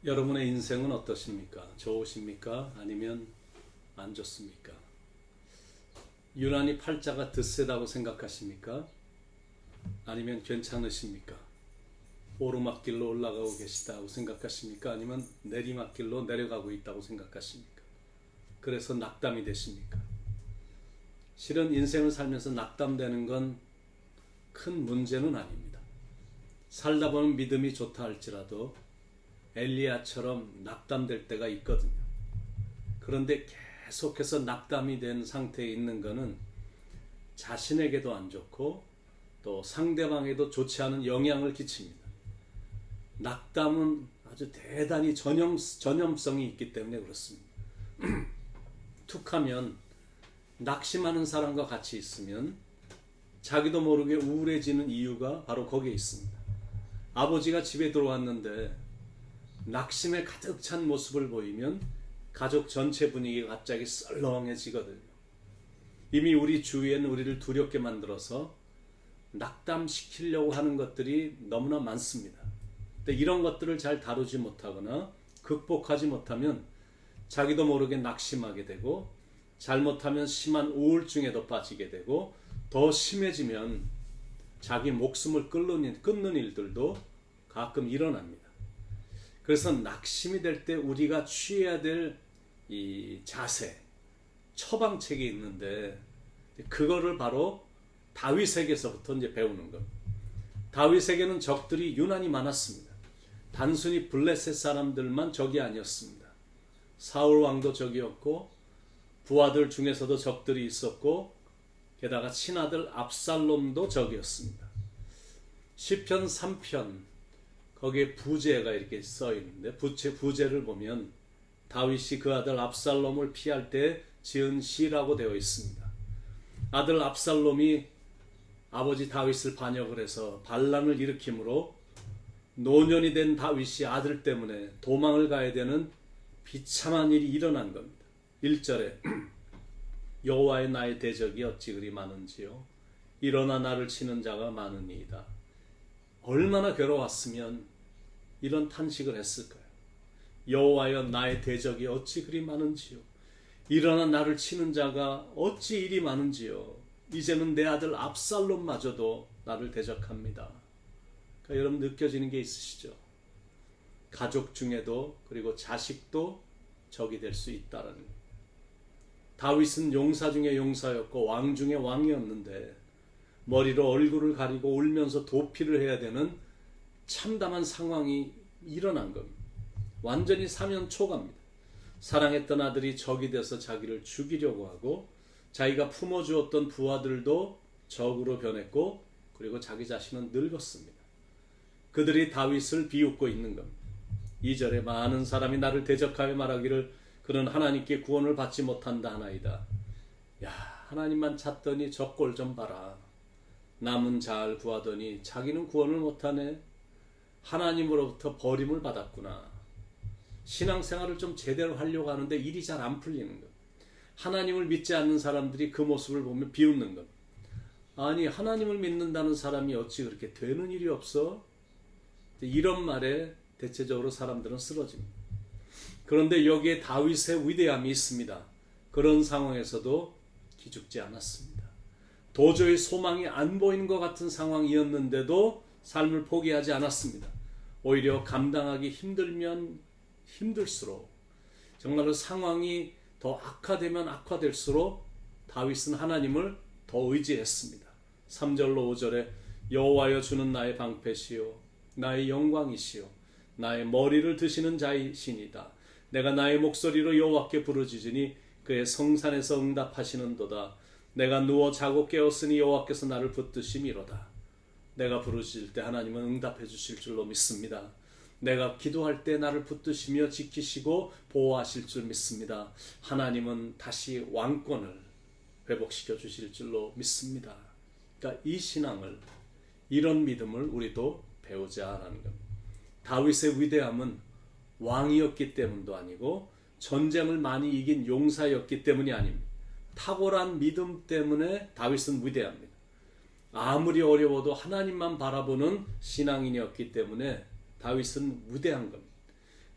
여러분의 인생은 어떠십니까? 좋으십니까? 아니면 안 좋습니까? 유난히 팔자가 드세다고 생각하십니까? 아니면 괜찮으십니까? 오르막길로 올라가고 계시다고 생각하십니까? 아니면 내리막길로 내려가고 있다고 생각하십니까? 그래서 낙담이 되십니까? 실은 인생을 살면서 낙담되는 건 큰 문제는 아닙니다. 살다 보면 믿음이 좋다 할지라도 엘리야처럼 낙담될 때가 있거든요. 그런데 계속해서 낙담이 된 상태에 있는 것은 자신에게도 안 좋고 또 상대방에도 좋지 않은 영향을 끼칩니다. 낙담은 아주 대단히 전염성이 있기 때문에 그렇습니다. 툭하면 낙심하는 사람과 같이 있으면 자기도 모르게 우울해지는 이유가 바로 거기에 있습니다. 아버지가 집에 들어왔는데 낙심에 가득 찬 모습을 보이면 가족 전체 분위기가 갑자기 썰렁해지거든요. 이미 우리 주위에는 우리를 두렵게 만들어서 낙담시키려고 하는 것들이 너무나 많습니다. 근데 이런 것들을 잘 다루지 못하거나 극복하지 못하면 자기도 모르게 낙심하게 되고 잘못하면 심한 우울증에도 빠지게 되고 더 심해지면 자기 목숨을 끊는 일들도 가끔 일어납니다. 그래서 낙심이 될 때 우리가 취해야 될 이 자세, 처방책이 있는데 그거를 바로 다윗에게서부터 이제 배우는 겁니다. 다윗에게는 적들이 유난히 많았습니다. 단순히 블레셋 사람들만 적이 아니었습니다. 사울 왕도 적이었고 부하들 중에서도 적들이 있었고 게다가 친아들 압살롬도 적이었습니다. 시편 3편 거기에 부제가 이렇게 써 있는데 부제를 보면 다윗이 그 아들 압살롬을 피할 때 지은 시라고 되어 있습니다. 아들 압살롬이 아버지 다윗을 반역을 해서 반란을 일으키므로 노년이 된 다윗이 아들 때문에 도망을 가야 되는 비참한 일이 일어난 겁니다. 1절에 여호와의 나의 대적이 어찌 그리 많은지요. 일어나 나를 치는 자가 많으니이다. 얼마나 괴로웠으면 이런 탄식을 했을까요? 여호와여 나의 대적이 어찌 그리 많은지요. 일어나 나를 치는 자가 어찌 이리 많은지요. 이제는 내 아들 압살롬마저도 나를 대적합니다. 그러니까 여러분 느껴지는 게 있으시죠? 가족 중에도 그리고 자식도 적이 될 수 있다라는 거예요. 다윗은 용사 중에 용사였고 왕 중에 왕이었는데 머리로 얼굴을 가리고 울면서 도피를 해야 되는 참담한 상황이 일어난 겁니다. 완전히 사면초가입니다. 사랑했던 아들이 적이 돼서 자기를 죽이려고 하고 자기가 품어주었던 부하들도 적으로 변했고 그리고 자기 자신은 늙었습니다. 그들이 다윗을 비웃고 있는 겁니다. 2절에 많은 사람이 나를 대적하여 말하기를 그는 하나님께 구원을 받지 못한다 하나이다. 야, 하나님만 찾더니 저 꼴 좀 봐라. 남은 잘 구하더니 자기는 구원을 못하네. 하나님으로부터 버림을 받았구나. 신앙생활을 좀 제대로 하려고 하는데 일이 잘 안 풀리는 것. 하나님을 믿지 않는 사람들이 그 모습을 보면 비웃는 것. 아니 하나님을 믿는다는 사람이 어찌 그렇게 되는 일이 없어? 이런 말에 대체적으로 사람들은 쓰러집니다. 그런데 여기에 다윗의 위대함이 있습니다. 그런 상황에서도 기죽지 않았습니다. 도저히 소망이 안 보이는 것 같은 상황이었는데도 삶을 포기하지 않았습니다. 오히려 감당하기 힘들면 힘들수록 정말로 상황이 더 악화되면 악화될수록 다윗은 하나님을 더 의지했습니다. 3절로 5절에 여호와여 주는 나의 방패시요 나의 영광이시요 나의 머리를 드시는 자이시니다. 내가 나의 목소리로 여호와께 부르짖으니 그의 성산에서 응답하시는도다. 내가 누워 자고 깨었으니 여호와께서 나를 붙드심이로다. 내가 부르짖을 때 하나님은 응답해 주실 줄로 믿습니다. 내가 기도할 때 나를 붙드시며 지키시고 보호하실 줄 믿습니다. 하나님은 다시 왕권을 회복시켜 주실 줄로 믿습니다. 그러니까 이 신앙을, 이런 믿음을 우리도 배우자라는 겁니다. 다윗의 위대함은 왕이었기 때문도 아니고 전쟁을 많이 이긴 용사였기 때문이 아닙니다. 탁월한 믿음 때문에 다윗은 위대합니다. 아무리 어려워도 하나님만 바라보는 신앙인이었기 때문에 다윗은 위대한 겁니다.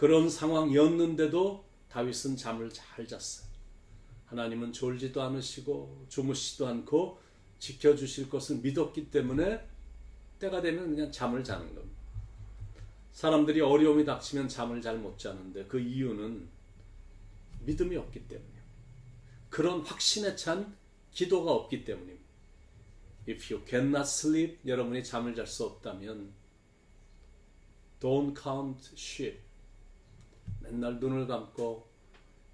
그런 상황이었는데도 다윗은 잠을 잘 잤어요. 하나님은 졸지도 않으시고 주무시지도 않고 지켜주실 것을 믿었기 때문에 때가 되면 그냥 잠을 자는 겁니다. 사람들이 어려움이 닥치면 잠을 잘 못 자는데 그 이유는 믿음이 없기 때문이에요. 그런 확신에 찬 기도가 없기 때문입니다. If you cannot sleep, 여러분이 잠을 잘 수 없다면 Don't count sheep. 맨날 눈을 감고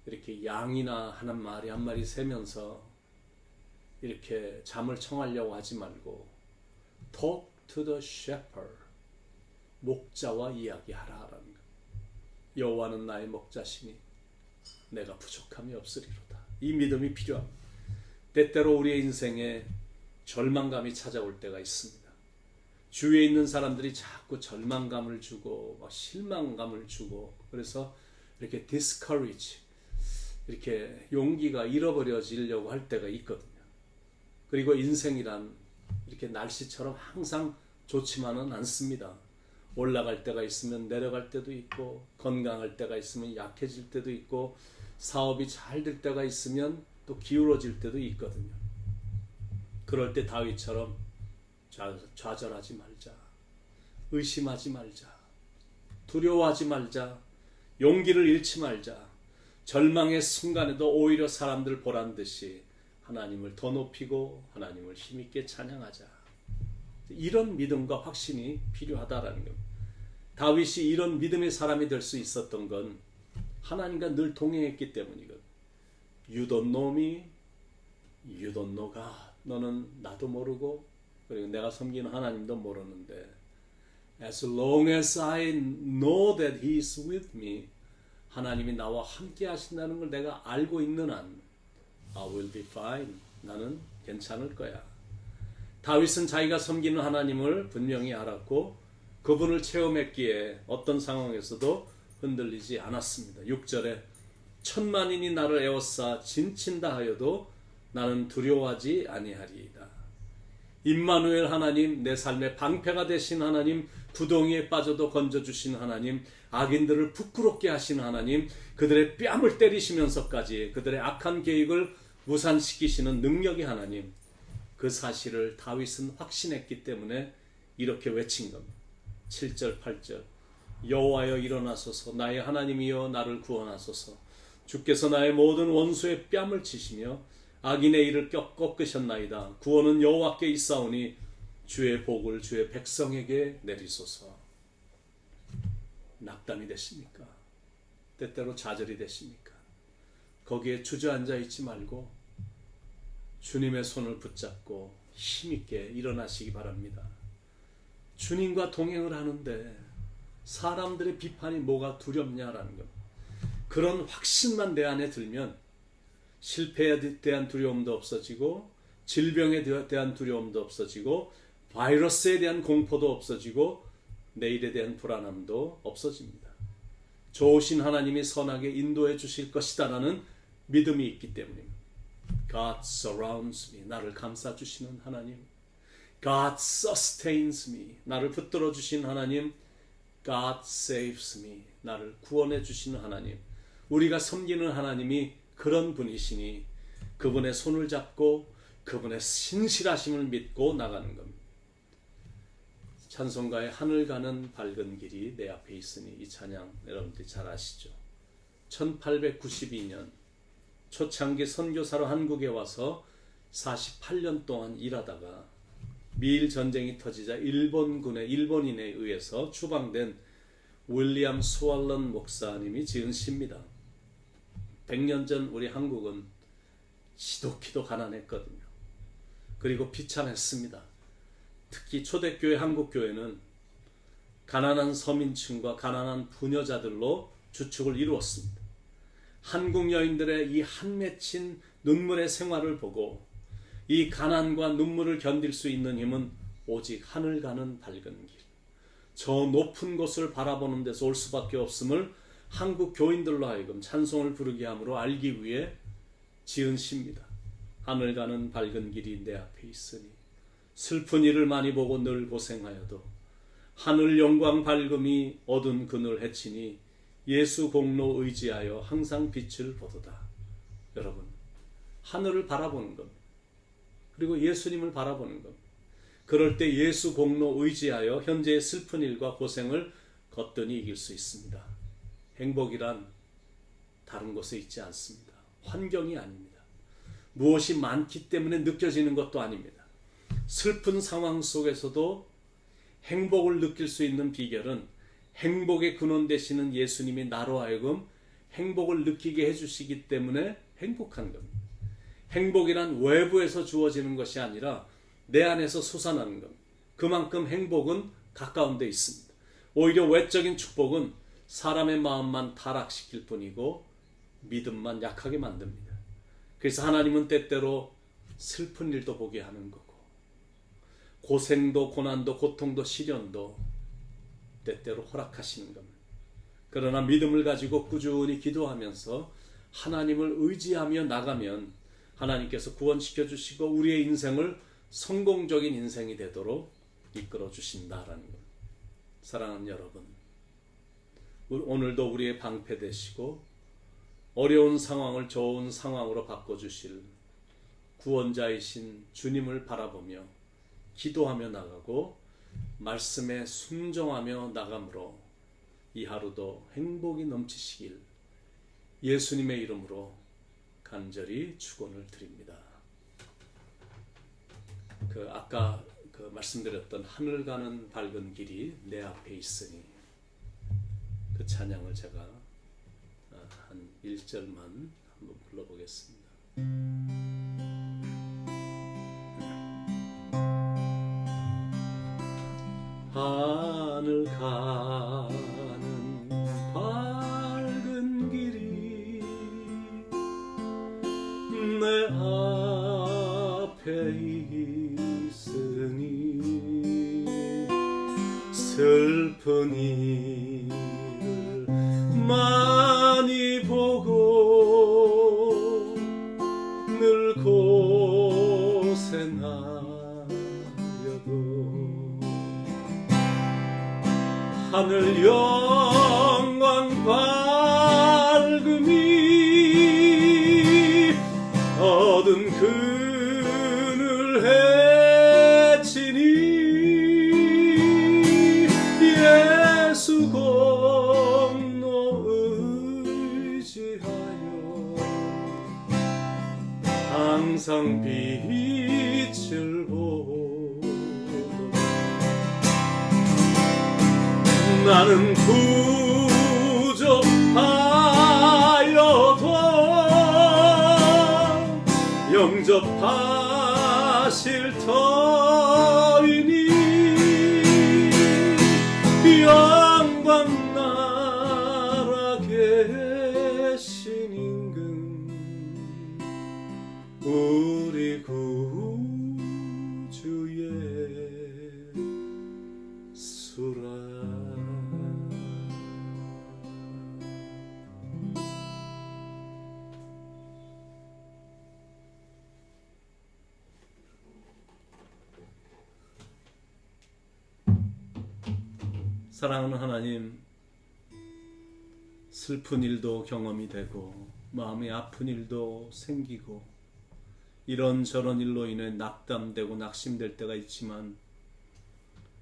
이렇게 양이나 한 마리 한 마리 세면서 이렇게 잠을 청하려고 하지 말고 Talk to the shepherd. 목자와 이야기하라라는 것. 여호와는 나의 목자시니 내가 부족함이 없으리로다. 이 믿음이 필요합니다. 때때로 우리의 인생에 절망감이 찾아올 때가 있습니다. 주위에 있는 사람들이 자꾸 절망감을 주고 실망감을 주고 그래서 이렇게 discourage, 이렇게 용기가 잃어버려지려고 할 때가 있거든요. 그리고 인생이란 이렇게 날씨처럼 항상 좋지만은 않습니다. 올라갈 때가 있으면 내려갈 때도 있고 건강할 때가 있으면 약해질 때도 있고 사업이 잘 될 때가 있으면 또 기울어질 때도 있거든요. 그럴 때 다윗처럼 좌절하지 말자, 의심하지 말자, 두려워하지 말자, 용기를 잃지 말자. 절망의 순간에도 오히려 사람들 보란 듯이 하나님을 더 높이고 하나님을 힘있게 찬양하자. 이런 믿음과 확신이 필요하다라는 겁니다. 다윗이 이런 믿음의 사람이 될 수 있었던 건 하나님과 늘 동행했기 때문이거든. You don't know me, you don't know God. 너는 나도 모르고 그리고 내가 섬기는 하나님도 모르는데 As long as I know that He is with me, 하나님이 나와 함께 하신다는 걸 내가 알고 있는 한 I will be fine. 나는 괜찮을 거야. 다윗은 자기가 섬기는 하나님을 분명히 알았고 그분을 체험했기에 어떤 상황에서도 흔들리지 않았습니다. 6절에 천만인이 나를 에워싸 진친다 하여도 나는 두려워하지 아니하리이다. 임마누엘 하나님, 내 삶의 방패가 되신 하나님, 구덩이에 빠져도 건져주신 하나님, 악인들을 부끄럽게 하신 하나님, 그들의 뺨을 때리시면서까지 그들의 악한 계획을 무산시키시는 능력의 하나님, 그 사실을 다윗은 확신했기 때문에 이렇게 외친 겁니다. 7절 8절 여호와여 일어나소서, 나의 하나님이여 나를 구원하소서. 주께서 나의 모든 원수의 뺨을 치시며 악인의 일을 꺾으셨나이다. 구원은 여호와께 있사오니 주의 복을 주의 백성에게 내리소서. 낙담이 되십니까? 때때로 좌절이 되십니까? 거기에 주저앉아 있지 말고 주님의 손을 붙잡고 힘있게 일어나시기 바랍니다. 주님과 동행을 하는데 사람들의 비판이 뭐가 두렵냐라는 것. 그런 확신만 내 안에 들면 실패에 대한 두려움도 없어지고 질병에 대한 두려움도 없어지고 바이러스에 대한 공포도 없어지고 내일에 대한 불안함도 없어집니다. 좋으신 하나님이 선하게 인도해 주실 것이다라는 믿음이 있기 때문입니다. God surrounds me. 나를 감싸주시는 하나님. God sustains me. 나를 붙들어 주신 하나님. God saves me. 나를 구원해 주시는 하나님. 우리가 섬기는 하나님이 그런 분이시니 그분의 손을 잡고 그분의 신실하심을 믿고 나가는 겁니다. 찬송가의 하늘 가는 밝은 길이 내 앞에 있으니, 이 찬양 여러분들이 잘 아시죠? 1892년 초창기 선교사로 한국에 와서 48년 동안 일하다가 미일 전쟁이 터지자 일본인에 의해서 추방된 윌리엄 스왈런 목사님이 지은 시입니다. 100년 전 우리 한국은 지독히도 가난했거든요. 그리고 비참했습니다. 특히 초대교회 한국교회는 가난한 서민층과 가난한 부녀자들로 주축을 이루었습니다. 한국 여인들의 이 한 맺힌 눈물의 생활을 보고 이 가난과 눈물을 견딜 수 있는 힘은 오직 하늘 가는 밝은 길, 저 높은 곳을 바라보는 데서 올 수밖에 없음을 한국 교인들로 하여금 찬송을 부르게 함으로 알기 위해 지은 시입니다. 하늘 가는 밝은 길이 내 앞에 있으니 슬픈 일을 많이 보고 늘 고생하여도 하늘 영광 밝음이 어두운 그늘 해치니 예수 공로 의지하여 항상 빛을 보도다. 여러분, 하늘을 바라보는 것, 그리고 예수님을 바라보는 것, 그럴 때 예수 공로 의지하여 현재의 슬픈 일과 고생을 거뜬히 이길 수 있습니다. 행복이란 다른 곳에 있지 않습니다. 환경이 아닙니다. 무엇이 많기 때문에 느껴지는 것도 아닙니다. 슬픈 상황 속에서도 행복을 느낄 수 있는 비결은 행복의 근원 되시는 예수님이 나로 하여금 행복을 느끼게 해주시기 때문에 행복한 겁니다. 행복이란 외부에서 주어지는 것이 아니라 내 안에서 솟아나는 겁니다. 그만큼 행복은 가까운 데 있습니다. 오히려 외적인 축복은 사람의 마음만 타락시킬 뿐이고 믿음만 약하게 만듭니다. 그래서 하나님은 때때로 슬픈 일도 보게 하는 거고, 고생도 고난도 고통도 시련도 때때로 허락하시는 겁니다. 그러나 믿음을 가지고 꾸준히 기도하면서 하나님을 의지하며 나가면 하나님께서 구원시켜 주시고 우리의 인생을 성공적인 인생이 되도록 이끌어 주신다라는 것. 사랑하는 여러분, 오늘도 우리의 방패 되시고 어려운 상황을 좋은 상황으로 바꿔주실 구원자이신 주님을 바라보며 기도하며 나가고 말씀에 순종하며 나감으로 이 하루도 행복이 넘치시길 예수님의 이름으로 간절히 축원을 드립니다. 아까 말씀드렸던 하늘 가는 밝은 길이 내 앞에 있으니, 그 찬양을 제가 한 1절만 한번 불러보겠습니다. 하늘 가는 밝은 길이 내 앞에 있으니 슬픈 일을 많이 보고 늘 고생하여도 하늘 영광 밝음이 어두운 그늘 해치니 예수 공로 의지하여 항상 빛을 보고 나는 부족하여도 영접하실 터이니 영광 나라 계신 임금 우리 구주 예수라. 사랑하는 하나님, 슬픈 일도 경험이 되고 마음이 아픈 일도 생기고 이런저런 일로 인해 낙담되고 낙심될 때가 있지만,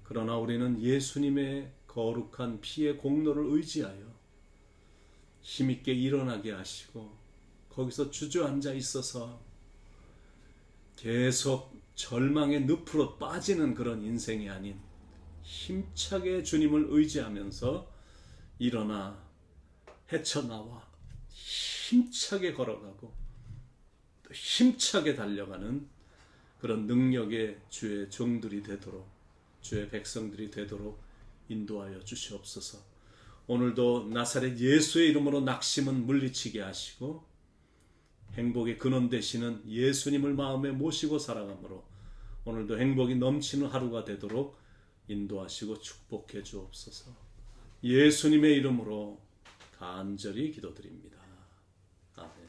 그러나 우리는 예수님의 거룩한 피의 공로를 의지하여 힘있게 일어나게 하시고 거기서 주저앉아 있어서 계속 절망의 늪으로 빠지는 그런 인생이 아닌 힘차게 주님을 의지하면서 일어나 헤쳐나와 힘차게 걸어가고 또 힘차게 달려가는 그런 능력의 주의 종들이 되도록, 주의 백성들이 되도록 인도하여 주시옵소서. 오늘도 나사렛 예수의 이름으로 낙심은 물리치게 하시고 행복의 근원 되시는 예수님을 마음에 모시고 살아가므로 오늘도 행복이 넘치는 하루가 되도록 인도하시고 축복해 주옵소서. 예수님의 이름으로 간절히 기도드립니다. 아멘.